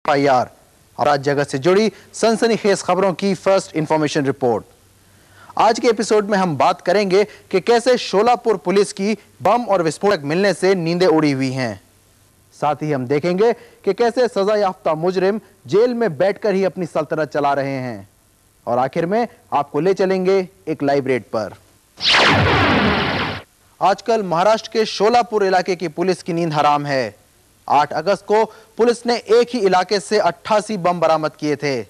FIR। और आज जगत से जुड़ी सनसनीखेज खबरों की फर्स्ट इंफॉर्मेशन रिपोर्ट। आज के एपिसोड में हम बात करेंगे कि कैसे शोलापुर पुलिस की बम और विस्फोटक मिलने से नींदें उड़ी हुई हैं। साथ ही हम देखेंगे कि कैसे सजा याफ्ता मुजरिम जेल में बैठकर ही अपनी सल्तनत चला रहे हैं। और आखिर में आपको ले चलेंगे एक लाइव रेड पर। आजकल महाराष्ट्र के शोलापुर इलाके की पुलिस की नींद हराम है। 8 अगस्त को पुलिस ने एक ही इलाके से 88 बम बरामद किए थे।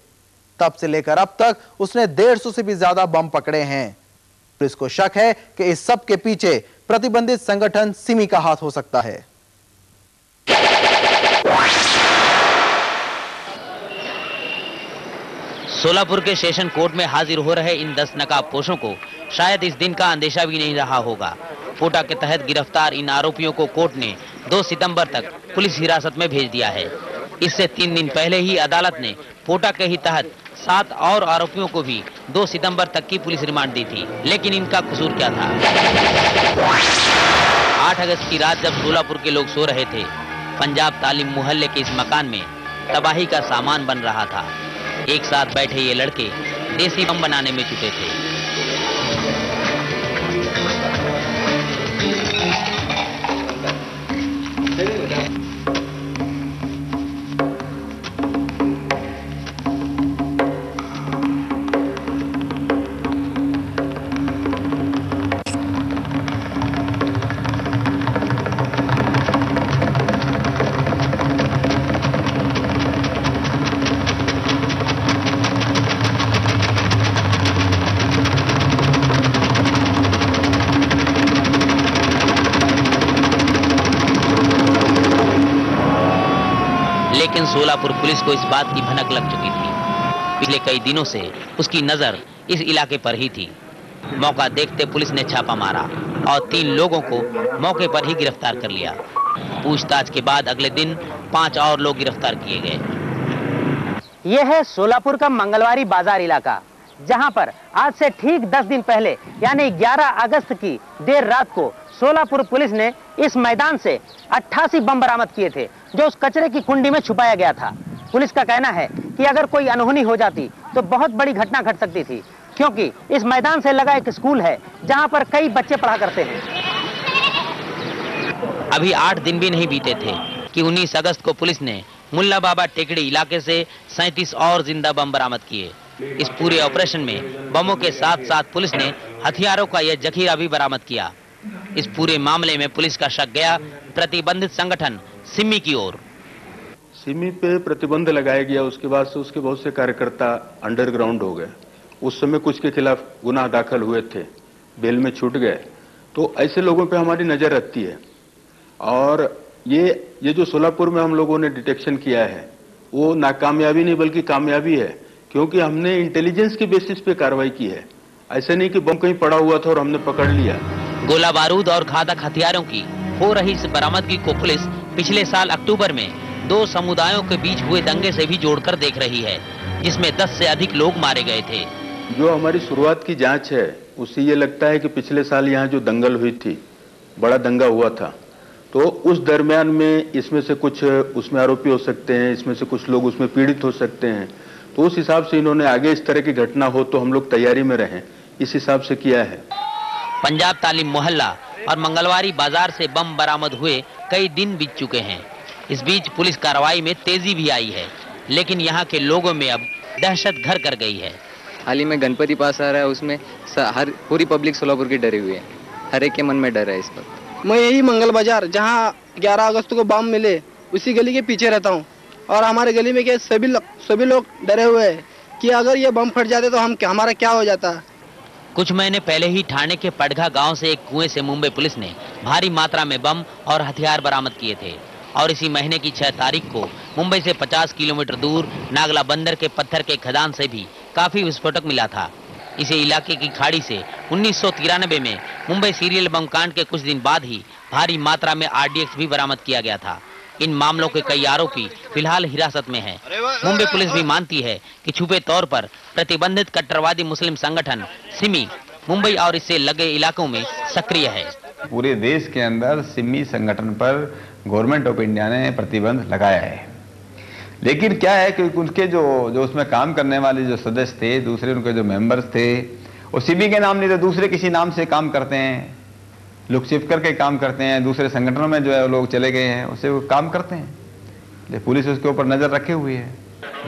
तब से लेकर अब तक उसने 150 से भी ज्यादा बम पकड़े हैं। पुलिस को शक है कि इस सब के पीछे प्रतिबंधित संगठन सिमी का हाथ हो सकता है। सोलापुर के सेशन कोर्ट में हाजिर हो रहे इन 10 नकाबपोशों को शायद इस दिन का अंदेशा भी नहीं रहा होगा। फोटा के तहत गिरफ्तार इन आरोपियों को कोर्ट ने 2 सितंबर तक पुलिस हिरासत में भेज दिया है। इससे 3 दिन पहले ही अदालत ने फोटा के ही तहत 7 और आरोपियों को भी 2 सितंबर तक की पुलिस रिमांड दी थी। लेकिन इनका कसूर क्या था? 8 अगस्त की रात जब सोलापुर के लोग सो रहे थे, पंजाब तालीम मोहल्ले के इस मकान में तबाही का सामान बन रहा था। एक साथ बैठे ये लड़के देसी बम बनाने में जुटे थे। लेकिन सोलापुर पुलिस को इस बात की भनक लग चुकी थी। पिछले कई दिनों से उसकी नजर इस इलाके पर ही थी। मौका देखते पुलिस ने छापा मारा और 3 लोगों को मौके पर ही गिरफ्तार कर लिया। पूछताछ के बाद अगले दिन 5 और लोग गिरफ्तार किए गए। यह है सोलापुर का मंगलवारी बाजार इलाका, जहां पर आज से ठीक 10 दिन पहले यानी 11 अगस्त की देर रात को सोलापुर पुलिस ने इस मैदान से 88 बम बरामद किए थे, जो उस कचरे की कुंडी में छुपाया गया था। पुलिस का कहना है कि अगर कोई अनहोनी हो जाती तो बहुत बड़ी घटना घट सकती थी, क्योंकि इस मैदान से लगा एक स्कूल है जहां पर कई बच्चे पढ़ा करते हैं। अभी 8 दिन भी नहीं बीते थे कि 19 अगस्त को पुलिस ने मुल्ला बाबा टेकड़ी इलाके से 37 और जिंदा बम बरामद किए। इस पूरे ऑपरेशन में बमों के साथ साथ पुलिस ने हथियारों का यह जखीरा भी बरामद किया। इस पूरे मामले में पुलिस का शक गया प्रतिबंधित संगठन सिमी की ओर। सिमी पे प्रतिबंध लगाया गया, उसके बाद से उसके बहुत से कार्यकर्ता अंडरग्राउंड हो गए। उस समय कुछ के खिलाफ गुनाह दाखिल हुए थे, बेल में छूट गए। तो ऐसे लोगों पे हमारी नजर रहती है। और ये जो सोलापुर में हम लोगों ने डिटेक्शन किया है, वो नाकामयाबी नहीं बल्कि कामयाबी है, क्योंकि हमने इंटेलिजेंस की बेसिस पे कार्रवाई की है। ऐसे नहीं कि बम कहीं पड़ा हुआ था और हमने पकड़ लिया। गोला बारूद और घातक हथियारों की हो रही इस बरामदगी को पुलिस पिछले साल अक्टूबर में 2 समुदायों के बीच हुए दंगे से भी जोड़कर देख रही है, जिसमें 10 से अधिक लोग मारे गए थे। जो हमारी शुरुआत की जांच है उससे ये लगता है कि पिछले साल यहाँ जो दंगल हुई थी, बड़ा दंगा हुआ था, तो उस दरमियान में इसमें से कुछ उसमें आरोपी हो सकते हैं, इसमें से कुछ लोग उसमें पीड़ित हो सकते हैं। तो उस हिसाब से इन्होंने आगे इस तरह की घटना हो तो हम लोग तैयारी में रहें, इस हिसाब से किया है। पंजाब तालीम मोहल्ला और मंगलवारी बाजार से बम बरामद हुए कई दिन बीत चुके हैं। इस बीच पुलिस कार्रवाई में तेजी भी आई है, लेकिन यहाँ के लोगों में अब दहशत घर कर गई है। हाल ही में गणपति पास आ रहा है, उसमें हर पूरी पब्लिक सोलापुर की डरी हुई है। हर एक के मन में डर है इस वक्त। मैं यही मंगल बाजार जहाँ 11 अगस्त को बम मिले उसी गली के पीछे रहता हूँ। और हमारे गली में क्या सभी लोग डरे हुए हैं कि अगर ये बम फट जाते तो हमारा क्या हो जाता। कुछ महीने पहले ही ठाणे के पड़घा गांव से एक कुएं से मुंबई पुलिस ने भारी मात्रा में बम और हथियार बरामद किए थे। और इसी महीने की 6 तारीख को मुंबई से 50 किलोमीटर दूर नागला बंदर के पत्थर के खदान से भी काफी विस्फोटक मिला था। इसी इलाके की खाड़ी से 1993 में मुंबई सीरियल बम कांड के कुछ दिन बाद ही भारी मात्रा में RDX भी बरामद किया गया था। इन मामलों के कई आरोपी फिलहाल हिरासत में हैं। मुंबई पुलिस भी मानती है कि छुपे तौर पर प्रतिबंधित कट्टरवादी मुस्लिम संगठन सिमी मुंबई और इससे लगे इलाकों में सक्रिय है। पूरे देश के अंदर सिमी संगठन पर गवर्नमेंट ऑफ इंडिया ने प्रतिबंध लगाया है। लेकिन क्या है कि उनके जो उसमें काम करने वाले जो सदस्य थे, दूसरे उनके जो मेंबर्स थे, वो शिबी के नाम नहीं तो दूसरे किसी नाम से काम करते हैं, लुक छिप करके काम करते हैं, दूसरे संगठनों में जो है लोग चले गए हैं, उससे वो काम करते हैं। पुलिस उसके ऊपर नजर रखे हुई है।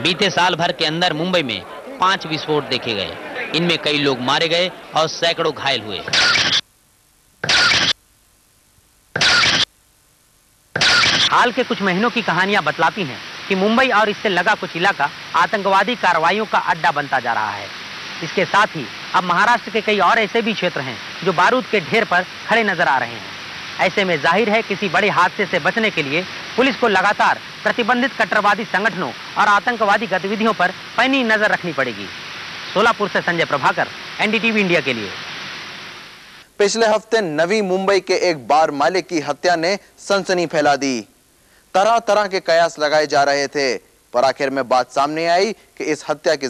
बीते साल भर के अंदर मुंबई में 5 विस्फोट देखे गए। इनमें कई लोग मारे गए और सैकड़ों घायल हुए। हाल के कुछ महीनों की कहानियां बतलाती हैं कि मुंबई और इससे लगा कुछ इलाका आतंकवादी कार्रवाइयों का अड्डा बनता जा रहा है। इसके साथ ही अब महाराष्ट्र के कई और ऐसे भी क्षेत्र हैं जो बारूद के ढेर पर खड़े नजर आ रहे हैं। ऐसे में जाहिर है किसी बड़े हादसे से बचने के लिए पुलिस को लगातार प्रतिबंधित कट्टरवादी संगठनों और आतंकवादी गतिविधियों पर पैनी नजर रखनी पड़ेगी। सोलापुर से संजय प्रभाकर, एनडीटीवी इंडिया के लिए। पिछले हफ्ते नवी मुंबई के एक बार मालिक की हत्या ने सनसनी फैला दी। तरह तरह के कयास लगाए जा रहे थे, पर आखिर में बात सामने आई कि इस हत्या के